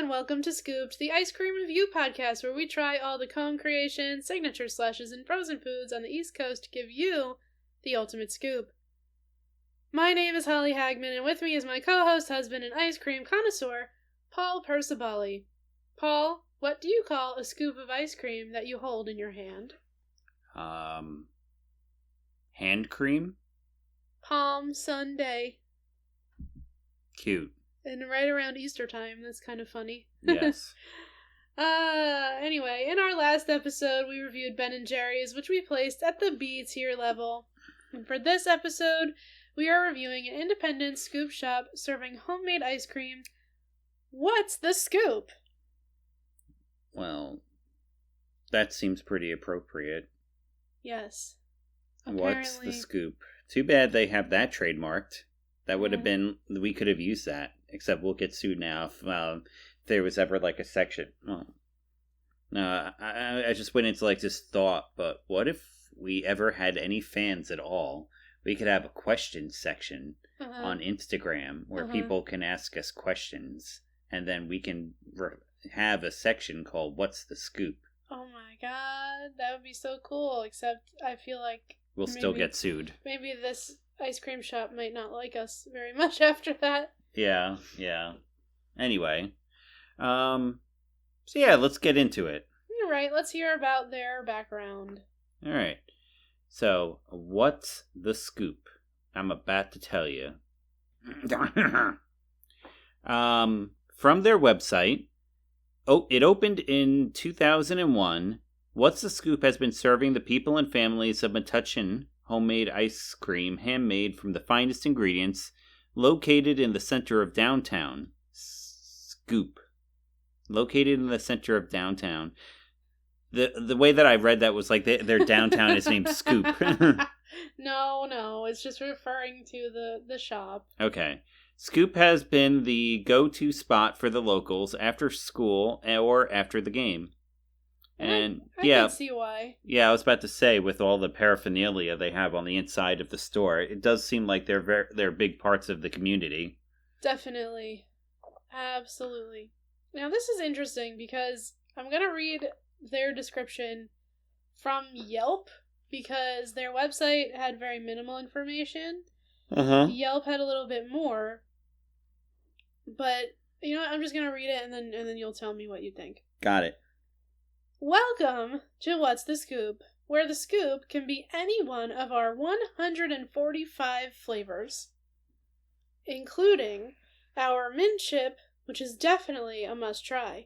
and welcome to Scooped, the ice cream review podcast where we try all the cone creations, signature slushes, and frozen foods on the East Coast to give you the ultimate scoop. My name is Holly Hagman, and with me is my co-host, husband, and ice cream connoisseur, Paul Percibali. Paul, what do you call a scoop of ice cream that you hold in your hand? Hand cream? Palm Sunday. Cute. And right around Easter time, that's kind of funny. Yes. Anyway, in our last episode, we reviewed Ben & Jerry's, which we placed at the B tier level. And for this episode, we are reviewing an independent scoop shop serving homemade ice cream. What's the scoop? Well, that seems pretty appropriate. Yes. What's the scoop? Too bad they have that trademarked. That would have been, we could have used that. Except we'll get sued now if there was ever like a section. Well, no, I just went into like this thought, but what if we ever had any fans at all? We could have a question section on Instagram where people can ask us questions, and then we can have a section called "What's the Scoop?" Oh my god, that would be so cool. Except I feel like we'll still get sued. Maybe this ice cream shop might not like us very much after that. Yeah. Anyway, so yeah, let's get into it. All right, let's hear about their background. All right. So, what's the scoop? I'm about to tell you. From their website, it opened in 2001. What's the Scoop has been serving the people and families of Metuchen homemade ice cream, handmade from the finest ingredients, located in the center of downtown. Scoop. Located in the center of downtown. The way that I read that was like their downtown is named Scoop. No, it's just referring to the shop. Okay. Scoop has been the go-to spot for the locals after school or after the game. And I can see why. Yeah, I was about to say, with all the paraphernalia they have on the inside of the store, it does seem like they're big parts of the community. Definitely. Absolutely. Now, this is interesting because I'm going to read their description from Yelp because their website had very minimal information. Yelp had a little bit more. But, you know what? I'm just going to read it and then you'll tell me what you think. Got it. Welcome to What's the Scoop, where the scoop can be any one of our 145 flavors, including our mint chip, which is definitely a must-try.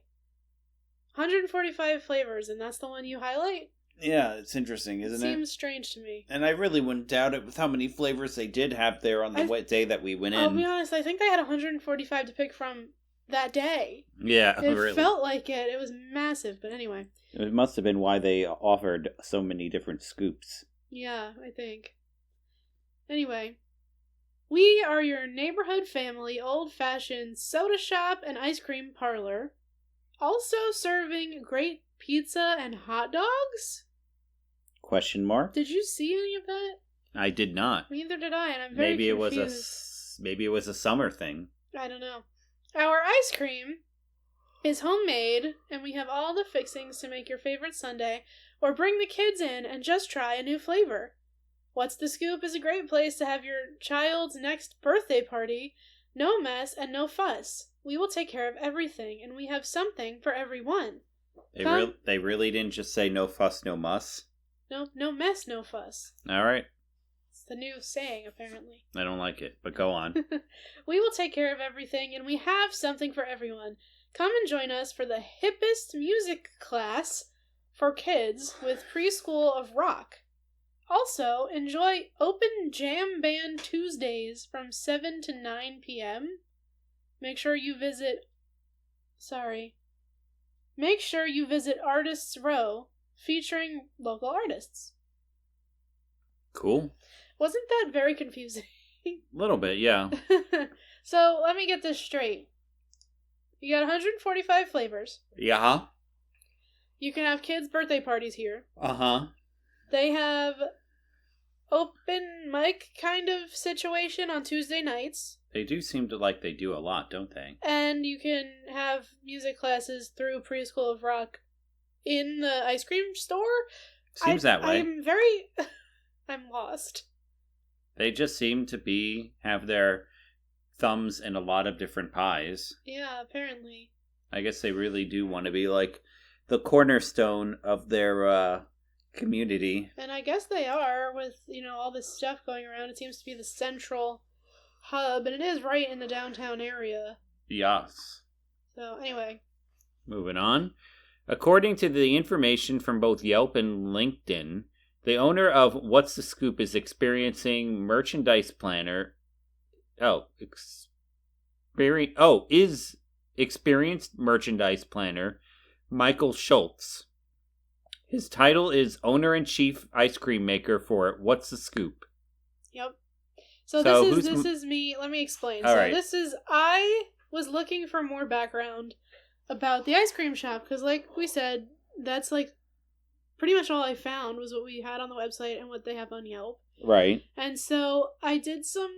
145 flavors, and that's the one you highlight? Yeah, it's interesting, isn't it? Seems strange to me. And I really wouldn't doubt it with how many flavors they did have there on the day that we went in. I'll be honest, I think I had 145 to pick from that day. Yeah, it really. felt like it. It was massive, but anyway. It must have been why they offered so many different scoops. Yeah, I think. Anyway, we are your neighborhood family old-fashioned soda shop and ice cream parlor. Also serving great pizza and hot dogs? Question mark? Did you see any of that? I did not. Neither did I, and I'm very confused. Maybe it was a summer thing. I don't know. Our ice cream is homemade, and we have all the fixings to make your favorite sundae, or bring the kids in and just try a new flavor. What's the Scoop is a great place to have your child's next birthday party. No mess and no fuss. We will take care of everything, and we have something for everyone. They really didn't just say no fuss, no muss? No mess, no fuss. All right. It's the new saying, apparently. I don't like it, but go on. We will take care of everything, and we have something for everyone. Come and join us for the hippest music class for kids with Preschool of Rock. Also, enjoy Open Jam Band Tuesdays from 7 to 9 p.m. Make sure you visit Artists Row, featuring local artists. Cool. Wasn't that very confusing? A little bit, yeah. So, let me get this straight. You got 145 flavors. Yeah. You can have kids' birthday parties here. Uh-huh. They have open mic kind of situation on Tuesday nights. They do seem to like they do a lot, don't they? And you can have music classes through Preschool of Rock in the ice cream store. Seems that way. I'm lost. They just seem to have their thumbs in a lot of different pies. Yeah, apparently. I guess they really do want to be like the cornerstone of their community. And I guess they are with, all this stuff going around. It seems to be the central hub, and it is right in the downtown area. Yes. So, anyway. Moving on. According to the information from both Yelp and LinkedIn, the owner of What's the Scoop is experiencing merchandise planner. Is experienced merchandise planner Michael Schultz. His title is Owner-in-Chief Ice Cream Maker for What's the Scoop. Yep. So this is me. Let me explain. All right. I was looking for more background about the ice cream shop because, like we said, that's like pretty much all I found was what we had on the website and what they have on Yelp. Right. And so I did some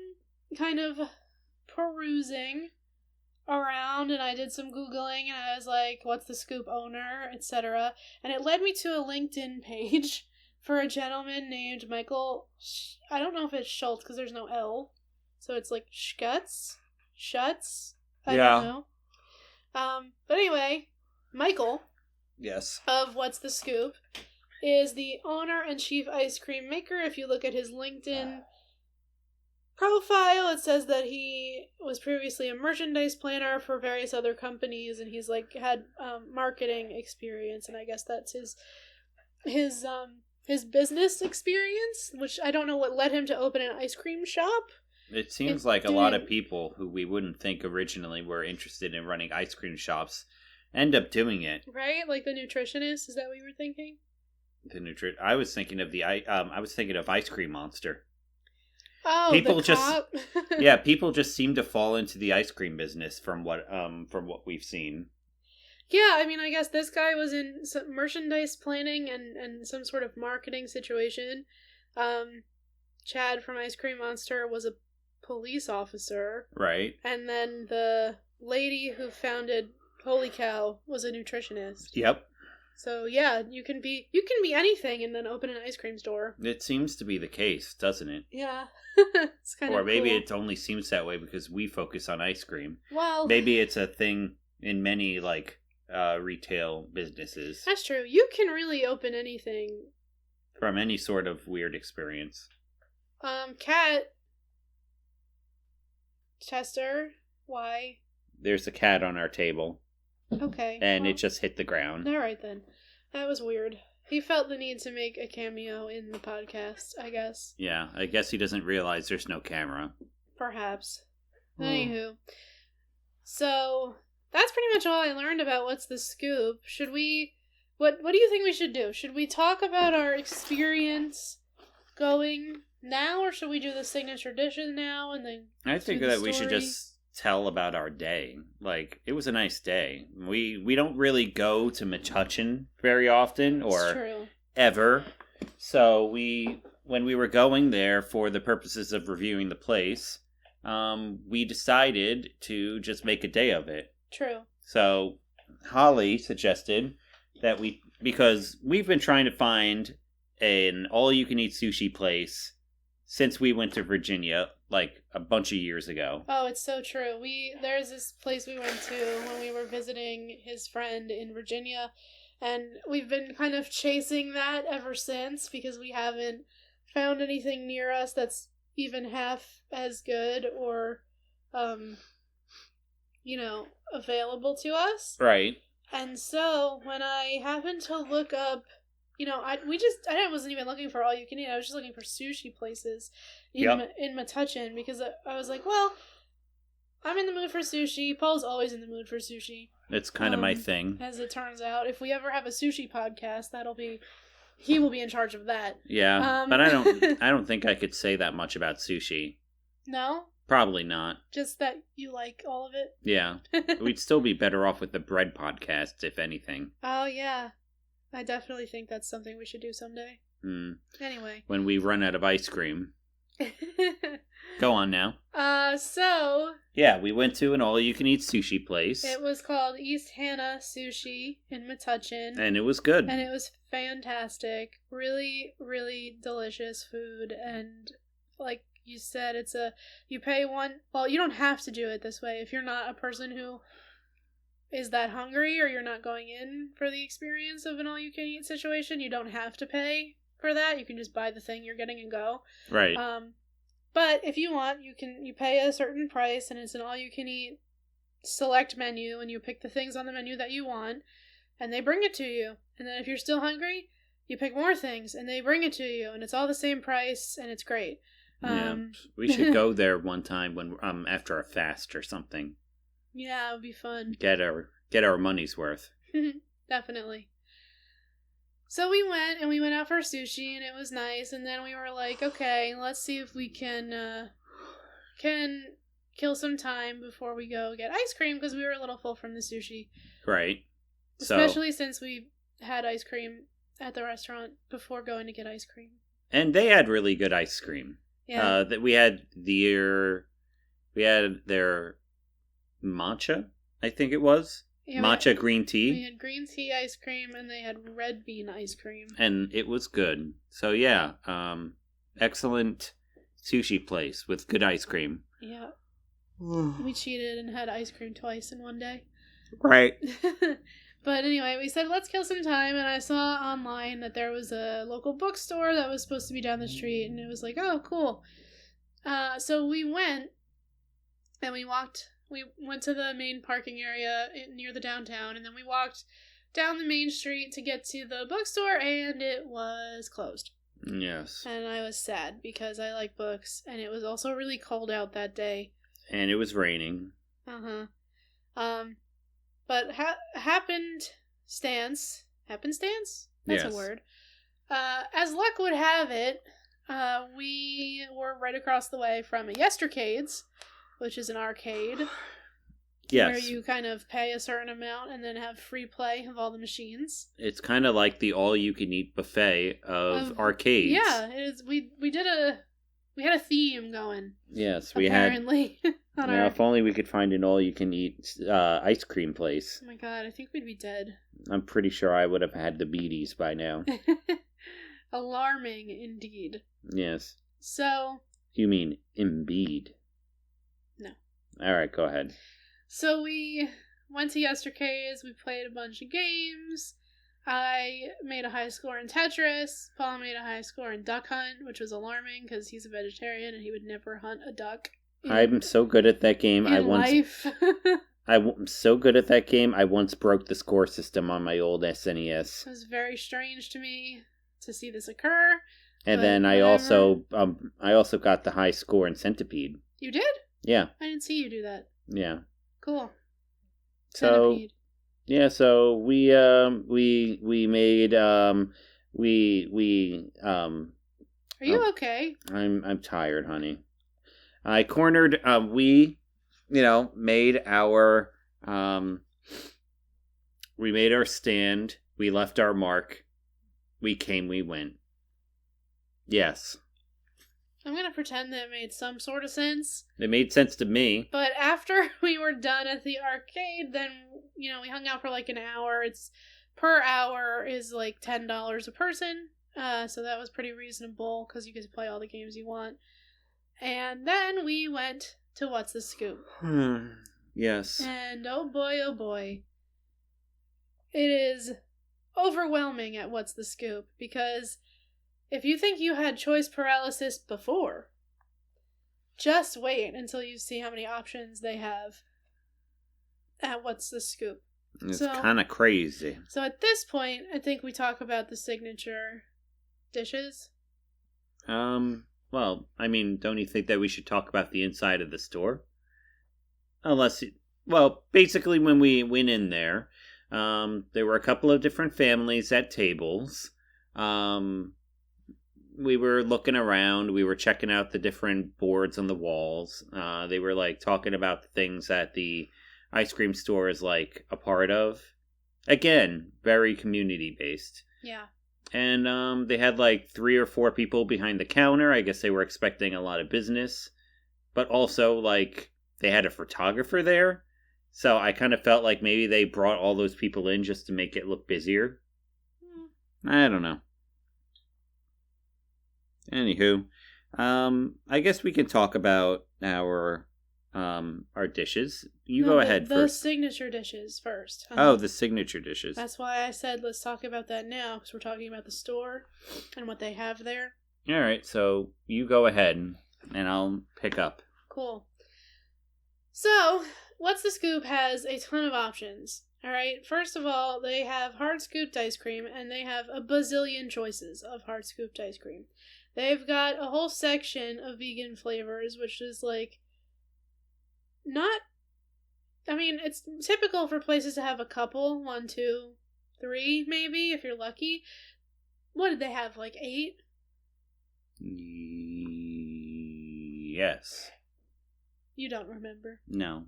kind of perusing around, and I did some Googling, and I was like, what's the Scoop owner, etc. And it led me to a LinkedIn page for a gentleman named Michael, I don't know if it's Schultz, because there's no L, so it's like Schutz, I don't know. But anyway, Michael, yes, of What's the Scoop, is the owner and chief ice cream maker. If you look at his LinkedIn profile, it says that he was previously a merchandise planner for various other companies, and he's like had marketing experience, and I guess that's his business experience, which I don't know what led him to open an ice cream shop. It seems like a lot of people who we wouldn't think originally were interested in running ice cream shops end up doing it. Right? Like the nutritionist, is that what you were thinking? I was thinking of Ice Cream Monster. Oh, people the cop? People just seem to fall into the ice cream business from what we've seen. Yeah, I mean, I guess this guy was in some merchandise planning and some sort of marketing situation. Chad from Ice Cream Monster was a police officer. Right. And then the lady who founded Holy Cow was a nutritionist. Yep. So yeah, you can be anything and then open an ice cream store. It seems to be the case, doesn't it? Yeah. It's kind of Or maybe cool. it only seems that way because we focus on ice cream. Well, maybe it's a thing in many retail businesses. That's true. You can really open anything from any sort of weird experience. Cat Chester, why? There's a cat on our table. Okay. And it just hit the ground. Alright then. That was weird. He felt the need to make a cameo in the podcast, I guess. Yeah, I guess he doesn't realize there's no camera. Perhaps. Anywho. So, that's pretty much all I learned about What's the Scoop. Should we... What do you think we should do? Should we talk about our experience going now, or should we do the signature dishes now and then I think that we should just tell about our day. Like, it was a nice day. We don't really go to Metuchen very often or ever. So when we were going there for the purposes of reviewing the place, we decided to just make a day of it. True. So Holly suggested that because we've been trying to find an all-you-can-eat sushi place since we went to Virginia, like a bunch of years ago. Oh, it's so true. There's this place we went to when we were visiting his friend in Virginia, and we've been kind of chasing that ever since because we haven't found anything near us that's even half as good or, available to us. Right. And so when I happened to look up, I wasn't even looking for all you can eat. I was just looking for sushi places in Metuchen because I was like, well, I'm in the mood for sushi. Paul's always in the mood for sushi. It's kind of my thing. As it turns out, if we ever have a sushi podcast, he will be in charge of that. Yeah, but I don't think I could say that much about sushi. No? Probably not. Just that you like all of it? Yeah. We'd still be better off with the bread podcast, if anything. Oh, yeah. I definitely think that's something we should do someday. Anyway. When we run out of ice cream. Go on now. So... Yeah, we went to an all-you-can-eat sushi place. It was called East Hannah Sushi in Metuchen. And it was good. And it was fantastic. Really, really delicious food. And like you said, you pay one... Well, you don't have to do it this way. If you're not a person who is that hungry or you're not going in for the experience of an all-you-can-eat situation, you don't have to pay for that. You can just buy the thing you're getting and go. Right. But if you want, you pay a certain price, and it's an all-you-can-eat select menu, and you pick the things on the menu that you want, and they bring it to you. And then if you're still hungry, you pick more things, and they bring it to you, and it's all the same price, and it's great. Yeah, we should go there one time when after a fast or something. Yeah, it would be fun. Get our money's worth. Definitely. So we went out for sushi, and it was nice, and then we were like, okay, let's see if we can kill some time before we go get ice cream, because we were a little full from the sushi. Right. Especially since we had ice cream at the restaurant before going to get ice cream. And they had really good ice cream. Yeah. That we had their matcha, I think it was. Yeah, matcha green tea. We had green tea ice cream, and they had red bean ice cream. And it was good. So yeah, excellent sushi place with good ice cream. Yeah. We cheated and had ice cream twice in one day. Right. But anyway, we said, let's kill some time, and I saw online that there was a local bookstore that was supposed to be down the street, and it was like, oh, cool. So we went, and we went to the main parking area near the downtown, and then we walked down the main street to get to the bookstore, and it was closed. Yes. And I was sad, because I like books, and it was also really cold out that day. And it was raining. Uh-huh. But happenstance? That's yes. A word. As luck would have it, we were right across the way from a Yestercades, which is an arcade. Yes. Where you kind of pay a certain amount and then have free play of all the machines. It's kind of like the all-you-can-eat buffet of arcades. Yeah, it is. We had a theme going. Yes, we apparently. had. If only we could find an all-you-can-eat ice cream place. Oh my god, I think we'd be dead. I'm pretty sure I would have had the beaties by now. Alarming, indeed. Yes. So... You mean Embiid? No. Alright, go ahead. So we went to Yestercades, we played a bunch of games. I made a high score in Tetris. Paul made a high score in Duck Hunt, which was alarming because he's a vegetarian and he would never hunt a duck. I'm so good at that game. I'm so good at that game. I once broke the score system on my old SNES. It was very strange to me to see this occur. And then I also got the high score in Centipede. You did? Yeah. I didn't see you do that. Yeah. Cool. Centipede. Yeah, so we made Are you okay? I'm tired, honey. I cornered we made our we made our stand, we left our mark. We came, we went. Yes. I'm going to pretend that it made some sort of sense. It made sense to me. But after we were done at the arcade, then, we hung out for like an hour. It's per hour is like $10 a person. So that was pretty reasonable because you get to play all the games you want. And then we went to What's the Scoop? Yes. And oh boy. It is overwhelming at What's the Scoop because... If you think you had choice paralysis before, just wait until you see how many options they have at What's the Scoop. It's kind of crazy. So at this point, I think we talk about the signature dishes. Well, I mean, don't you think that we should talk about the inside of the store? Basically when we went in there, there were a couple of different families at tables. We were looking around. We were checking out the different boards on the walls. They were like talking about the things that the ice cream store is like a part of. Again, very community based. Yeah. And they had like 3 or 4 people behind the counter. I guess they were expecting a lot of business. But also, like, they had a photographer there. So I kind of felt like maybe they brought all those people in just to make it look busier. I don't know. Anywho, I guess we can talk about our dishes. You go ahead first. The signature dishes first. Oh, the signature dishes. That's why I said let's talk about that now, because we're talking about the store and what they have there. All right, so you go ahead, and I'll pick up. Cool. So, What's the Scoop has a ton of options. All right. First of all, they have hard scooped ice cream, and they have a bazillion choices of hard scooped ice cream. They've got a whole section of vegan flavors, which is like not. I mean, it's typical for places to have a couple, 1, 2, 3, maybe if you're lucky. What did they have? Like 8? Yes. You don't remember? No.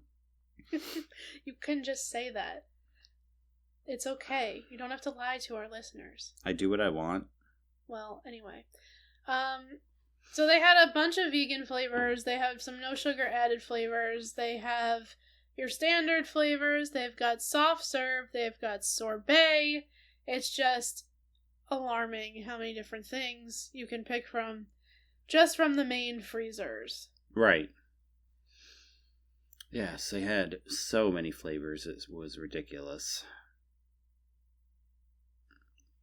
You can just say that. It's okay. You don't have to lie to our listeners. I do what I want. Well, anyway. So they had a bunch of vegan flavors. They have some no sugar added flavors. They have your standard flavors. They've got soft serve. They've got sorbet. It's just alarming how many different things you can pick from just from the main freezers. Right. Yes, they had so many flavors. It was ridiculous.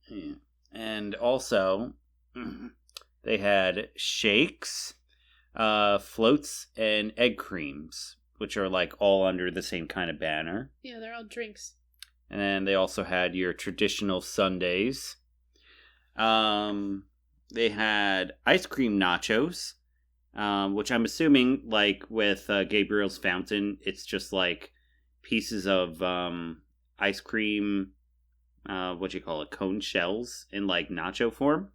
Yeah. And also, they had shakes, floats, and egg creams, which are like all under the same kind of banner. Yeah, they're all drinks. And then they also had your traditional sundaes. They had ice cream nachos, which I'm assuming, like with Gabriel's Fountain, it's just like pieces of ice cream, cone shells in like nacho form.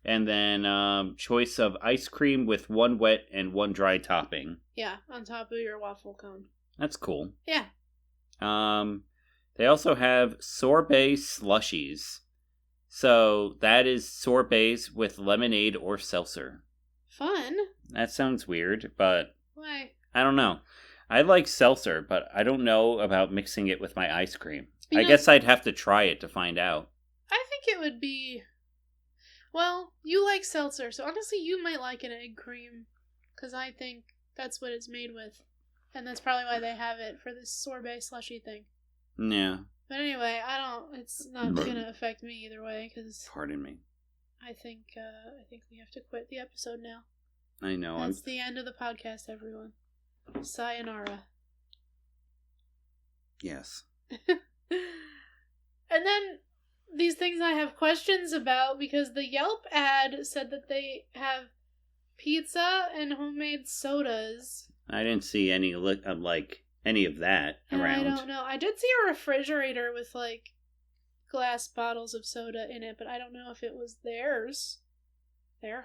And then choice of ice cream with 1 wet and 1 dry topping. Yeah, on top of your waffle cone. That's cool. Yeah. They also have sorbet slushies. So that is sorbets with lemonade or seltzer. Fun. That sounds weird, but... Why? I don't know. I like seltzer, but I don't know about mixing it with my ice cream. I guess I'd have to try it to find out. I think it would be... Well, you like seltzer, so honestly you might like an egg cream. Because I think that's what it's made with. And that's probably why they have it for this sorbet slushy thing. Yeah. But anyway, it's not going to affect me either way, because... Pardon me. I think we have to quit the episode now. I know. That's the end of the podcast, everyone. Sayonara. Yes. And then these things I have questions about, because the Yelp ad said that they have pizza and homemade sodas. I didn't see any any of that around. I don't know. I did see a refrigerator with like glass bottles of soda in it, but I don't know if it was their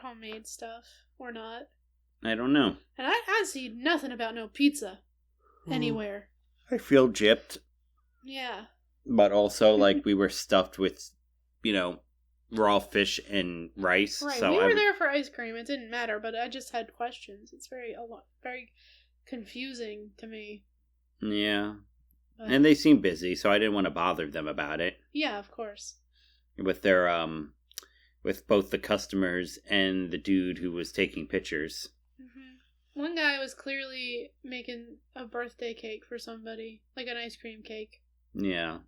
homemade stuff or not. I don't know. And I see nothing about no pizza anywhere. I feel gypped. Yeah. But also, like, we were stuffed with, raw fish and rice. Right, so we were there for ice cream. It didn't matter, but I just had questions. It's very confusing to me. Yeah. But, and they seemed busy, so I didn't want to bother them about it. Yeah, of course. With their, with both the customers and the dude who was taking pictures. Mm-hmm. One guy was clearly making a birthday cake for somebody, like an ice cream cake. Yeah.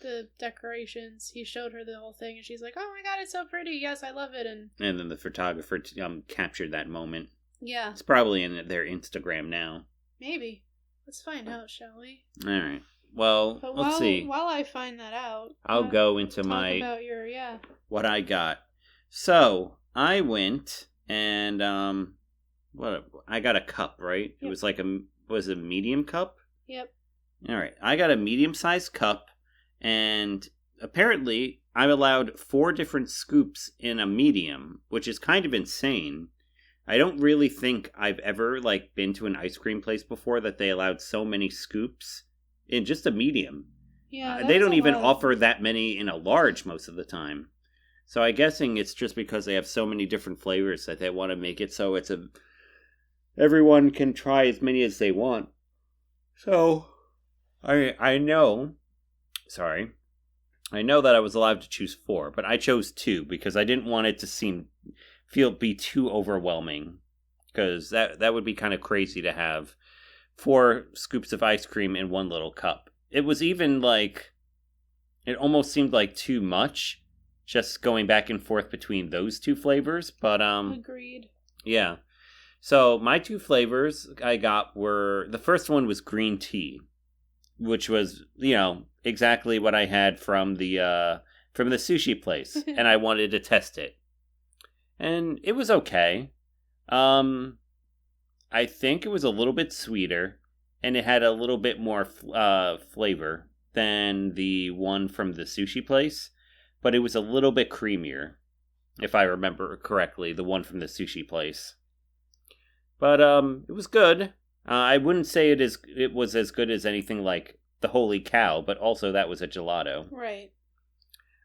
The decorations, he showed her the whole thing, and she's like, "Oh my god, it's so pretty! Yes, I love it!" And then the photographer captured that moment. Yeah. It's probably in their Instagram now. Maybe. Let's find out, shall we? All right. Well, let's see. While I find that out, I'll go into about what I got. So I went and I got a cup, right? Yep. It was like a medium cup. Yep. All right. I got a medium-sized cup, and apparently I'm allowed 4 different scoops in a medium, which is kind of insane. I don't really think I've ever been to an ice cream place before that they allowed so many scoops in just a medium. Yeah, they don't even offer that many in a large most of the time. So I'm guessing it's just because they have so many different flavors that they want to make it so everyone can try as many as they want. So I know that I was allowed to choose 4, but I chose 2 because I didn't want it to be too overwhelming, because that would be kind of crazy to have 4 scoops of ice cream in one little cup. It was even like, it almost seemed like too much, just going back and forth between those 2 flavors, but agreed. Yeah. So my 2 flavors I got were, the first one was green tea, which was, exactly what I had from the sushi place, and I wanted to test it. And it was okay. I think it was a little bit sweeter, and it had a little bit more flavor than the one from the sushi place, but it was a little bit creamier, if I remember correctly, the one from the sushi place. But it was good. I wouldn't say it was as good as anything like the Holy Cow, but also that was a gelato. Right.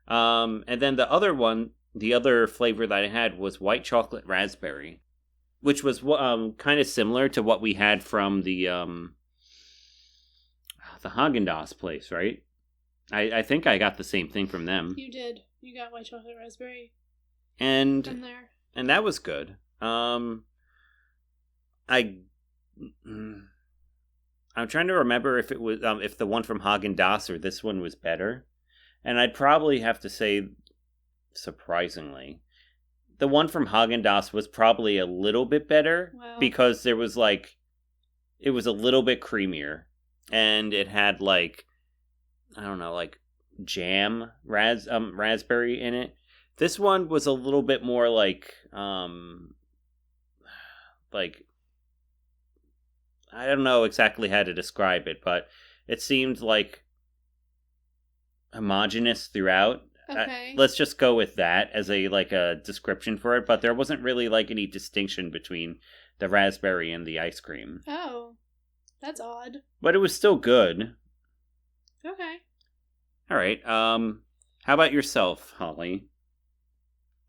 And then the other flavor that I had was white chocolate raspberry, which was kind of similar to what we had from the Haagen-Dazs place, right? I think I got the same thing from them. You did. You got white chocolate raspberry. And in there. And that was good. I'm trying to remember if it was if the one from Haagen-Dazs or this one was better. And I'd probably have to say, surprisingly, the one from Haagen-Dazs was probably a little bit better, because there was it was a little bit creamier, and it had jam raspberry in it. This one was a little bit more I don't know exactly how to describe it, but it seemed like homogeneous throughout. Okay. Let's just go with that as a description for it, but there wasn't really any distinction between the raspberry and the ice cream. Oh, that's odd. But it was still good. Okay. All right. How about yourself, Holly?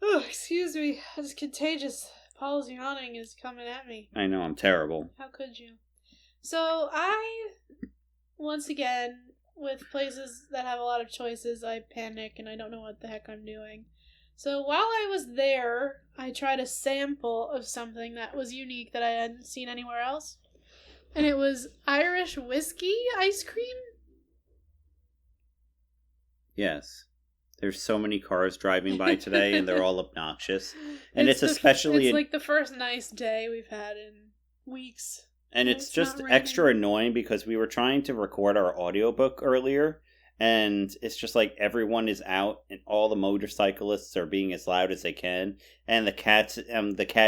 Oh, excuse me. This contagious Paul's yawning is coming at me. I know, I'm terrible. How could you? So once again, with places that have a lot of choices, I panic and I don't know what the heck I'm doing. So while I was there, I tried a sample of something that was unique that I hadn't seen anywhere else. And it was Irish whiskey ice cream. Yes. There's so many cars driving by today, and they're all obnoxious. And it's especially... It's like the first nice day we've had in weeks. And it's just extra annoying because we were trying to record our audiobook earlier, and it's just everyone is out, and all the motorcyclists are being as loud as they can, and the cat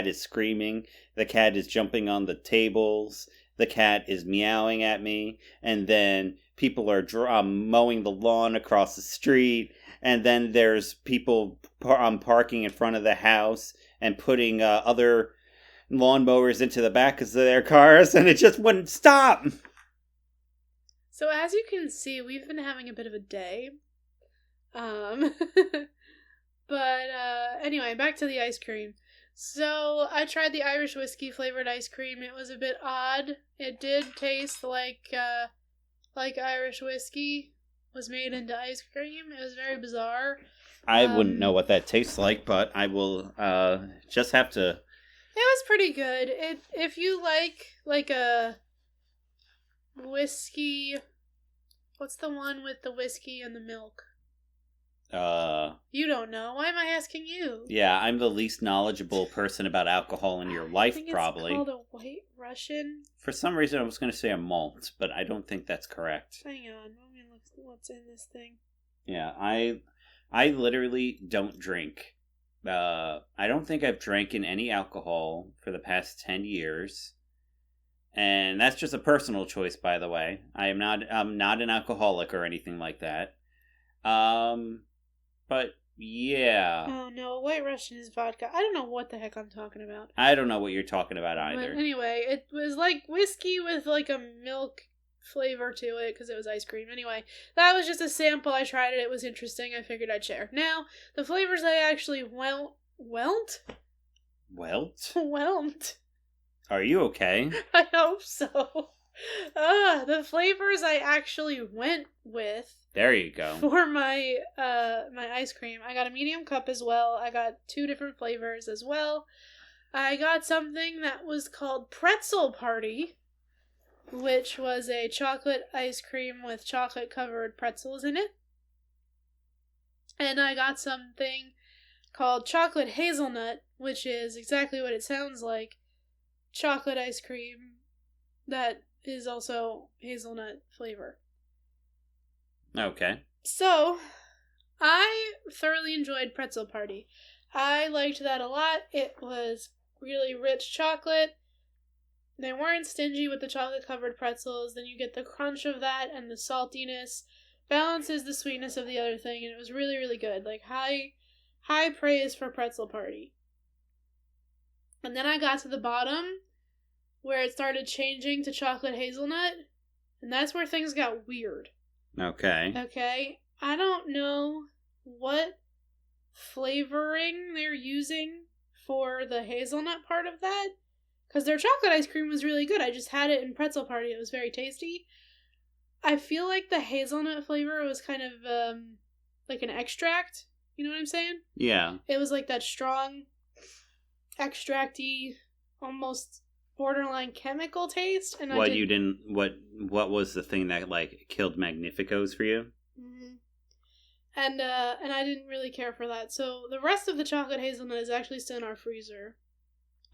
is screaming, the cat is jumping on the tables, the cat is meowing at me, and then people are mowing the lawn across the street, and then there's people parking in front of the house and putting other lawnmowers into the back of their cars, and it just wouldn't stop. So as you can see, we've been having a bit of a day. But anyway, back to the ice cream. So I tried the Irish whiskey flavored ice cream. It was a bit odd. It did taste like Irish whiskey was made into ice cream. It was very bizarre. I wouldn't know what that tastes like, but I will just have to... It was pretty good. If you like a whiskey... What's the one with the whiskey and the milk? You don't know. Why am I asking you? Yeah, I'm the least knowledgeable person about alcohol in your life, probably. It's called a White Russian. For some reason, I was going to say a malt, but I don't think that's correct. Hang on. Let me look what's in this thing. Yeah, I literally don't drink. I don't think I've drank in any alcohol for the past 10 years. And that's just a personal choice, by the way. I'm not an alcoholic or anything like that. But yeah. Oh no, White Russian is vodka. I don't know what the heck I'm talking about. I don't know what you're talking about either. But anyway, it was like whiskey with a milk flavor to it because it was ice cream. Anyway, that was just a sample. I tried it. It was interesting. I figured I'd share. Now, the flavors I actually whelmed? Whelmed. Are you okay? I hope so. The flavors I actually went with. There you go. For my my ice cream, I got a medium cup as well. I got 2 different flavors as well. I got something that was called Pretzel Party, which was a chocolate ice cream with chocolate covered pretzels in it. And I got something called Chocolate Hazelnut, which is exactly what it sounds like. Chocolate ice cream that is also hazelnut flavor. Okay. So, I thoroughly enjoyed Pretzel Party. I liked that a lot. It was really rich chocolate. They weren't stingy with the chocolate-covered pretzels. Then you get the crunch of that, and the saltiness balances the sweetness of the other thing, and it was really, really good. Like, high praise for Pretzel Party. And then I got to the bottom, where it started changing to chocolate hazelnut, and that's where things got weird. Okay? I don't know what flavoring they're using for the hazelnut part of that, because their chocolate ice cream was really good. I just had it in Pretzel Party. It was very tasty. I feel like the hazelnut flavor was kind of like an extract. You know what I'm saying? Yeah. It was like that strong, extracty, almost borderline chemical taste. And what was the thing that like killed Magnificos for you? Mm-hmm. And I didn't really care for that. So the rest of the chocolate hazelnut is actually still in our freezer.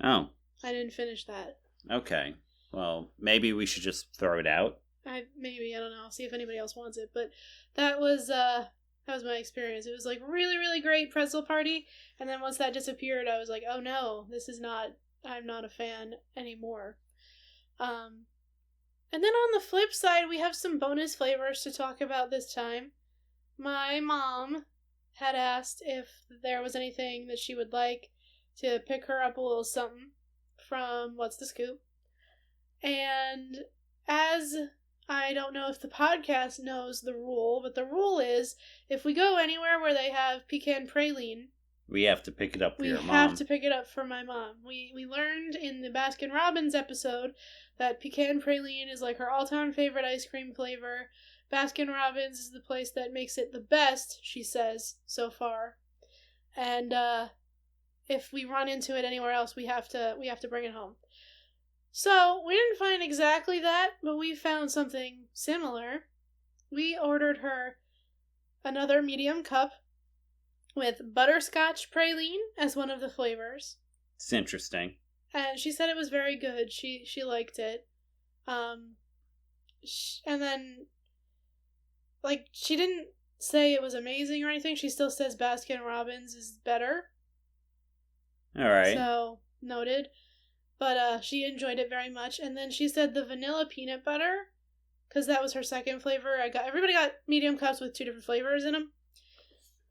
Oh. I didn't finish that. Okay. Well, maybe we should just throw it out. I don't know. I'll see if anybody else wants it. But that was my experience. It was like really, really great Pretzel Party. And then once that disappeared, I was like, oh no, I'm not a fan anymore. And then on the flip side, we have some bonus flavors to talk about this time. My mom had asked if there was anything that she would like to pick her up a little something from What's the Scoop. And as I don't know if the podcast knows the rule, but the rule is if we go anywhere where they have pecan praline, we have to pick it up for your mom. We have to pick it up for my mom. We learned in the Baskin Robbins episode that pecan praline is like her all-time favorite ice cream flavor. Baskin Robbins is the place that makes it the best, she says, so far. And if we run into it anywhere else, we have to bring it home. So, we didn't find exactly that, but we found something similar. We ordered her another medium cup with butterscotch praline as one of the flavors. It's interesting. And she said it was very good. She liked it. And then, like, she didn't say it was amazing or anything. She still says Baskin Robbins is better. All right. So, noted. But she enjoyed it very much. And then she said the vanilla peanut butter, because that was her second flavor. Everybody got medium cups with 2 different flavors in them.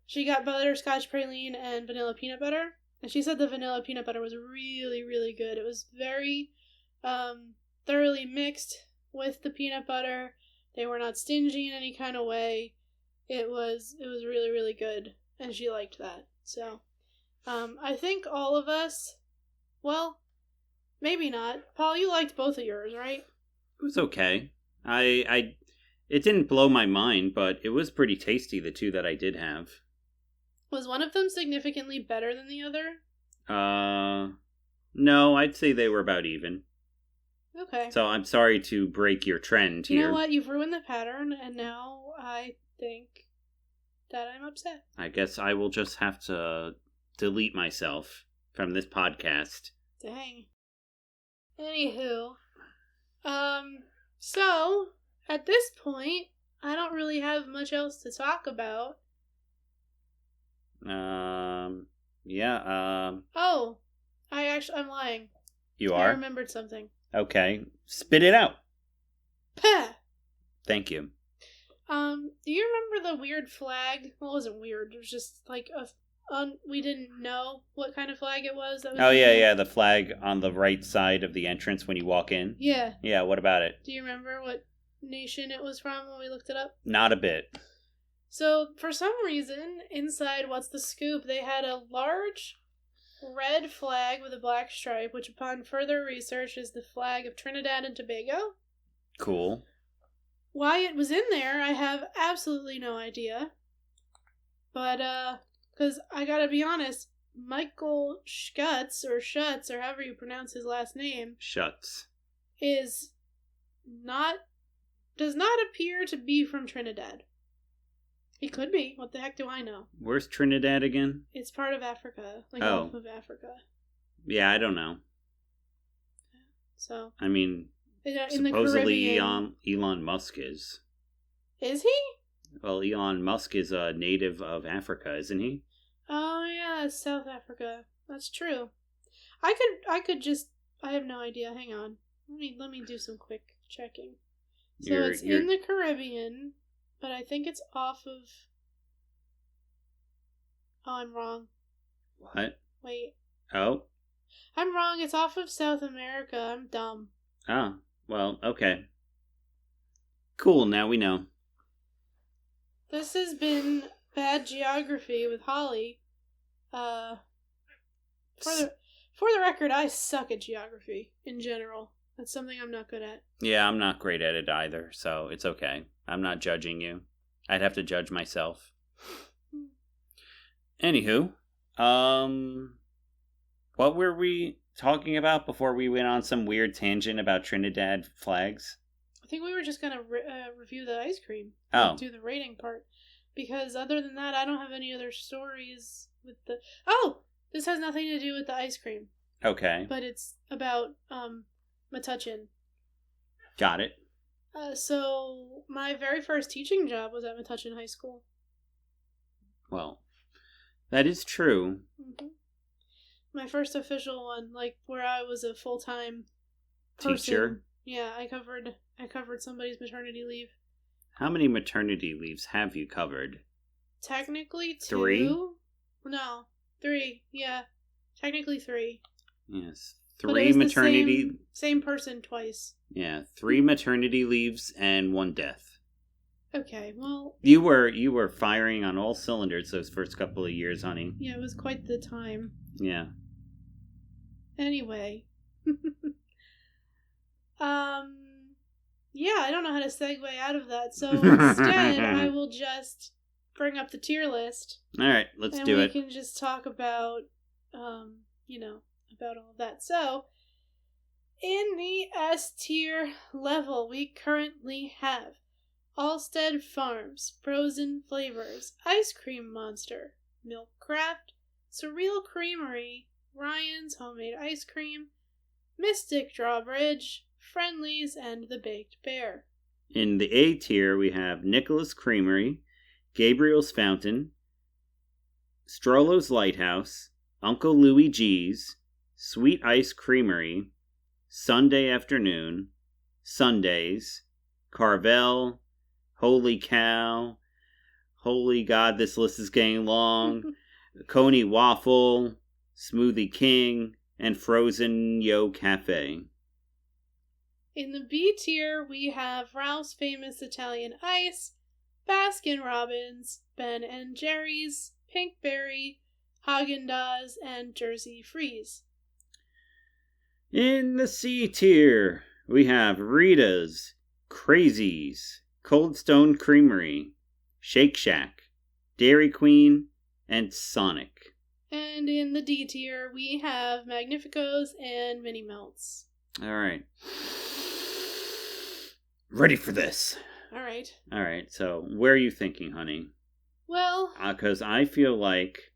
She got butterscotch praline and vanilla peanut butter. And she said the vanilla peanut butter was really, really good. It was very thoroughly mixed with the peanut butter. They were not stingy in any kind of way. It was really, really good. And she liked that. So, I think all of us, well, maybe not. Paul, you liked both of yours, right? It was okay. It didn't blow my mind, but it was pretty tasty, the 2 that I did have. Was one of them significantly better than the other? No, I'd say they were about even. Okay. So I'm sorry to break your trend here. You know what? You've ruined the pattern, and now I think that I'm upset. I guess I will just have to delete myself from this podcast. Dang. Anywho, so, at this point, I don't really have much else to talk about. Yeah, Oh, I'm lying. You are? I remembered something. Okay, spit it out. Pah! Thank you. Do you remember the weird flag? Well, it wasn't weird, it was just like we didn't know what kind of flag it was. Yeah, the flag on the right side of the entrance when you walk in. Yeah. Yeah, what about it? Do you remember what nation it was from when we looked it up? Not a bit. So, for some reason, inside What's the Scoop, they had a large red flag with a black stripe, which upon further research is the flag of Trinidad and Tobago. Cool. Why it was in there, I have absolutely no idea. But, because I gotta be honest, Michael Schutz, or however you pronounce his last name, Schutz, does not appear to be from Trinidad. He could be. What the heck do I know? Where's Trinidad again? It's part of Africa. Off of Africa. Yeah, I don't know. So. I mean, in supposedly Elon Musk is. Is he? Well, Elon Musk is a native of Africa, isn't he? Oh, yeah, South Africa. That's true. I have no idea. Hang on. Let me do some quick checking. So it's in the Caribbean, but I think it's off of... Oh, I'm wrong. What? Wait. Oh? I'm wrong. It's off of South America. I'm dumb. Oh, well, okay. Cool, now we know. This has been Bad Geography with Holly. For the record, I suck at geography in general. That's something I'm not good at. Yeah, I'm not great at it either, so it's okay. I'm not judging you. I'd have to judge myself. Anywho, what were we talking about before we went on some weird tangent about Trinidad flags? I think we were just going to review the ice cream. Oh. Do the rating part. Because other than that, I don't have any other stories with the... Oh! This has nothing to do with the ice cream. Okay. But it's about, Metuchen. Got it. So, my very first teaching job was at Metuchen High School. Well, that is true. Mm-hmm. My first official one, where I was a full-time person. Teacher? Yeah, I covered somebody's maternity leave. How many maternity leaves have you covered? Technically 2. 3? No, 3. Yeah, technically 3. Yes, 3 maternity. Same person twice. Yeah, 3 maternity leaves and 1 death. Okay, well. You were firing on all cylinders those first couple of years, honey. Yeah, it was quite the time. Yeah. Anyway. Yeah, I don't know how to segue out of that, so instead I will just bring up the tier list. Alright, let's do it. And we can just talk about, about all of that. So, in the S tier level, we currently have Allstead Farms, Frozen Flavors, Ice Cream Monster, Milk Craft, Surreal Creamery, Ryan's Homemade Ice Cream, Mystic Drawbridge, Friendlies, and The Baked Bear. In the A tier, we have Nicholas Creamery, Gabriel's Fountain, Strollo's Lighthouse, Uncle Louie G's, Sweet Ice Creamery, Sunday Afternoon, Sundays, Carvel, Holy Cow, Holy God, this list is getting long, Coney Waffle, Smoothie King, and Frozen Yo Cafe. In the B tier, we have Ralph's Famous Italian Ice, Baskin Robbins, Ben & Jerry's, Pinkberry, Haagen-Dazs, and Jersey Freeze. In the C tier, we have Rita's, Crazies, Cold Stone Creamery, Shake Shack, Dairy Queen, and Sonic. And in the D tier, we have Magnificos and Mini Melts. Alright. Ready for this. Alright, so where are you thinking, honey? Well... Because I feel like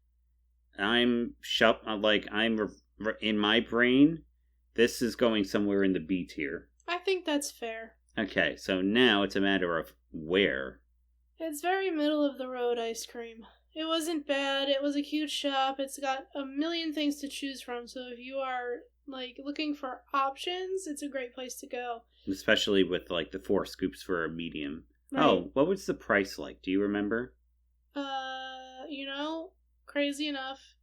I'm in my brain, this is going somewhere in the B tier. I think that's fair. Okay, so now it's a matter of where. It's very middle of the road ice cream. It wasn't bad. It was a cute shop. It's got a million things to choose from. So if you are looking for options, it's a great place to go. Especially with the 4 scoops for a medium. Right. Oh, what was the price like? Do you remember? Crazy enough,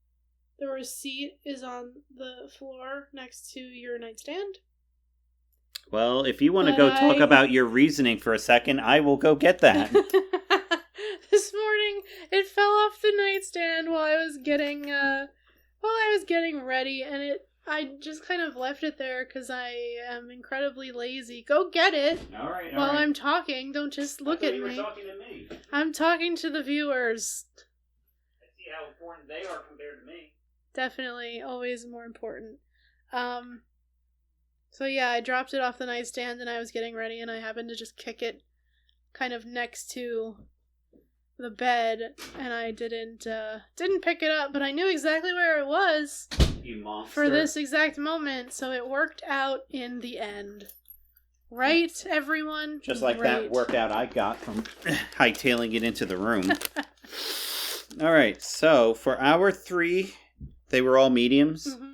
the receipt is on the floor next to your nightstand. Well, if you want to go talk about your reasoning for a second, I will go get that. This morning, it fell off the nightstand while I was getting ready, and I just kind of left it there because I am incredibly lazy. Go get it. All right. While I'm talking, don't just look at me. You were talking to me. I'm talking to the viewers. I see how important they are compared to me. Definitely, always more important. So yeah, I dropped it off the nightstand and I was getting ready and I happened to just kick it kind of next to the bed and I didn't pick it up, but I knew exactly where it was. You monster. For this exact moment, so it worked out in the end. Right, everyone? Just like that workout I got from hightailing it into the room. All right, so for our 3, they were all mediums. Mm-hmm.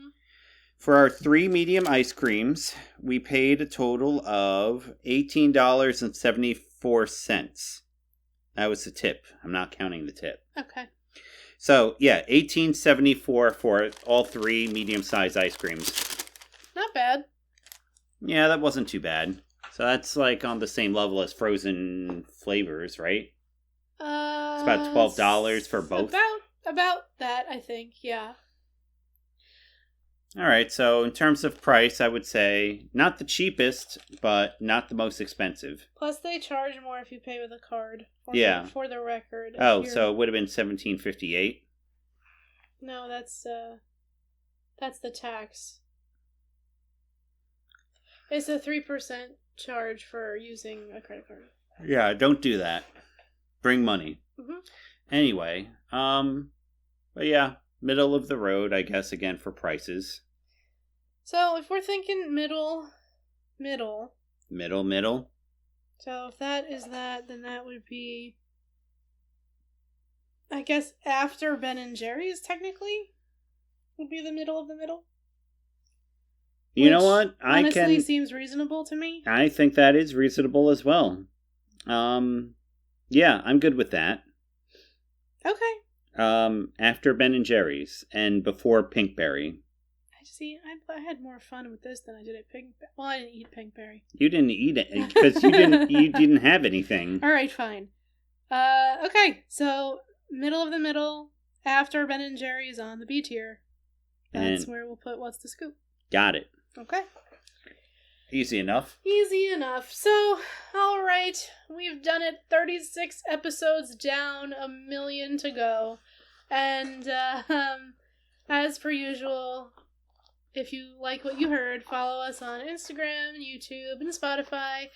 For our 3 medium ice creams, we paid a total of $18.74. That was the tip. I'm not counting the tip. Okay. So, yeah, $18.74 for all 3 medium-sized ice creams. Not bad. Yeah, that wasn't too bad. So that's like on the same level as frozen flavors, right? It's about $12 for both. About that, I think, yeah. All right, so in terms of price, I would say not the cheapest, but not the most expensive. Plus, they charge more if you pay with a card. For the record. Oh, so it would have been $17.58. No, that's the tax. It's a 3% charge for using a credit card. Yeah, don't do that. Bring money. Mm-hmm. Anyway, but yeah, middle of the road, I guess, again, for prices. So, if we're thinking middle. Middle. So, if that is that, then that would be, I guess, after Ben & Jerry's, technically, would be the middle of the middle. You know what? Honestly, seems reasonable to me. I think that is reasonable as well. Yeah, I'm good with that. Okay. After Ben & Jerry's and before Pinkberry. See, I had more fun with this than I did at Pinkberry. Well, I didn't eat Pinkberry. You didn't eat it because you didn't have anything. All right, fine. Okay, so middle of the middle after Ben & Jerry's on the B tier. That's where we'll put What's the Scoop. Got it. Okay. Easy enough. So, all right, we've done it. 36 episodes down, 1 million to go, and as per usual. If you like what you heard, follow us on Instagram, YouTube, and Spotify,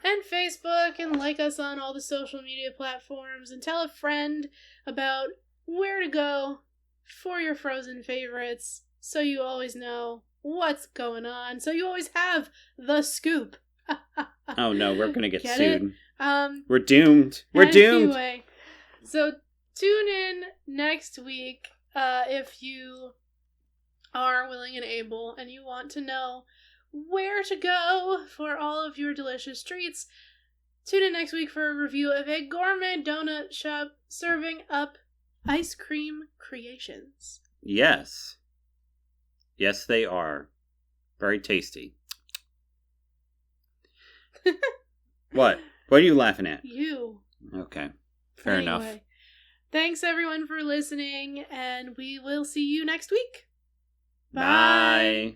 and Facebook, and like us on all the social media platforms, and tell a friend about where to go for your frozen favorites, so you always know what's going on, so you always have the scoop. Oh no, we're gonna get sued. It? We're doomed. We're doomed. Anyway, so tune in next week if you are willing and able and you want to know where to go for all of your delicious treats. Tune in next week for a review of a gourmet donut shop serving up ice cream creations. Yes, they are very tasty. What are you laughing at? You. Okay, fair enough. Thanks everyone for listening, and we will see you next week. Bye.